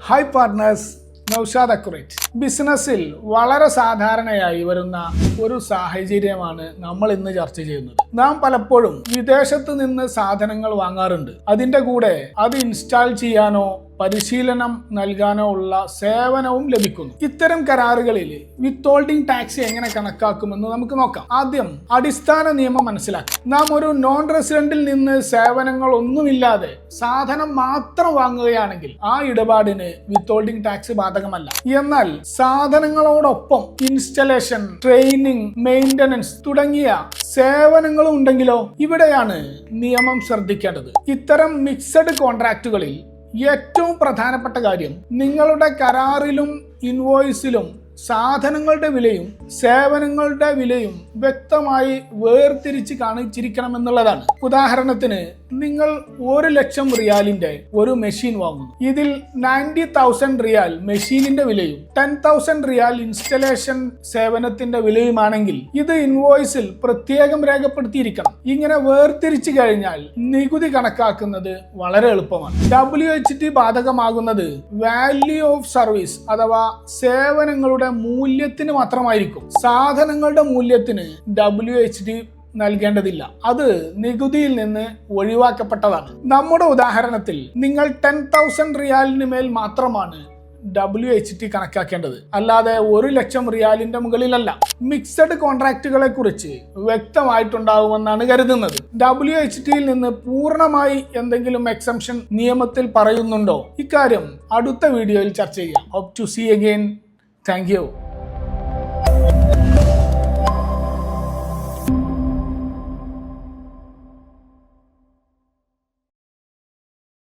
Hi partners, Naushad അക്കുറേറ്റ്. ബിസിനസ്സിൽ വളരെ സാധാരണയായി വരുന്ന ഒരു സാഹചര്യമാണ് നമ്മൾ ഇന്ന് ചർച്ച ചെയ്യുന്നത്. നാം പലപ്പോഴും വിദേശത്ത് നിന്ന് സാധനങ്ങൾ വാങ്ങാറുണ്ട്. അതിൻ്റെ കൂടെ അത് ഇൻസ്റ്റാൾ ചെയ്യാനോ പരിശീലനം നൽകാനോ ഉള്ള സേവനവും ലഭിക്കുന്നു. ഇത്തരം കരാറുകളിൽ വിത്ത്ഹോൾഡിംഗ് ടാക്സ് എങ്ങനെ കണക്കാക്കുമെന്ന് നമുക്ക് നോക്കാം. ആദ്യം അടിസ്ഥാന നിയമം മനസ്സിലാക്കാം. നാം ഒരു നോൺ റെസിഡന്റിൽ നിന്ന് സേവനങ്ങൾ ഒന്നുമില്ലാതെ സാധനം മാത്രം വാങ്ങുകയാണെങ്കിൽ ആ ഇടപാടിന് വിത്ത്ഹോൾഡിംഗ് ടാക്സ് ബാധകമല്ല. എന്നാൽ സാധനങ്ങളോടൊപ്പം ഇൻസ്റ്റലേഷൻ, ട്രെയിനിങ്, മെയിൻ്റനൻസ് തുടങ്ങിയ സേവനങ്ങളും ഉണ്ടെങ്കിലോ ഇവിടെയാണ് നിയമം ശ്രദ്ധിക്കേണ്ടത്. ഇത്തരം മിക്സഡ് കോൺട്രാക്റ്റുകളിൽ ഏറ്റവും പ്രധാനപ്പെട്ട കാര്യം നിങ്ങളുടെ കരാറിലും ഇൻവോയ്സിലും സാധനങ്ങളുടെ വിലയും സേവനങ്ങളുടെ വിലയും വ്യക്തമായി വേർതിരിച്ച് കാണിച്ചിരിക്കണം എന്നുള്ളതാണ്. ഉദാഹരണത്തിന്, നിങ്ങൾ 1,00,000 റിയാലിന്റെ ഒരു മെഷീൻ വാങ്ങുന്നു. ഇതിൽ 90,000 റിയാൽ മെഷീനിന്റെ വിലയും 10,000 റിയാൽ ഇൻസ്റ്റലേഷൻ സേവനത്തിന്റെ വിലയുമാണെങ്കിൽ ഇത് ഇൻവോയ്സിൽ പ്രത്യേകം രേഖപ്പെടുത്തിയിരിക്കണം. ഇങ്ങനെ വേർതിരിച്ചു കഴിഞ്ഞാൽ നികുതി കണക്കാക്കുന്നത് വളരെ എളുപ്പമാണ്. WHT ബാധകമാകുന്നത് വാല്യൂ ഓഫ് സർവീസ് അഥവാ സേവനങ്ങളുടെ മൂല്യത്തിന് മാത്രമായിരിക്കും. സാധനങ്ങളുടെ മൂല്യത്തിന് WHT നൽകേണ്ടതില്ല. അത് നികുതിയിൽ നിന്ന് ഒഴിവാക്കപ്പെട്ടതാണ്. നമ്മുടെ ഉദാഹരണത്തിൽ നിങ്ങൾ 10,000 റിയാലിന് മേൽ മാത്രമാണ് WHT കണക്കാക്കേണ്ടത്, അല്ലാതെ 1,00,000 റിയാലിന്റെ മുകളിലല്ല. മിക്സഡ് കോൺട്രാക്റ്റുകളെ കുറിച്ച് വ്യക്തമായിട്ടുണ്ടാവുമെന്നാണ് കരുതുന്നത്. WHTയിൽ നിന്ന് പൂർണ്ണമായി എന്തെങ്കിലും എക്സംഷൻ നിയമത്തിൽ പറയുന്നുണ്ടോ? ഇക്കാര്യം അടുത്ത വീഡിയോയിൽ ചർച്ച ചെയ്യാം. Hope to see again. Thank U.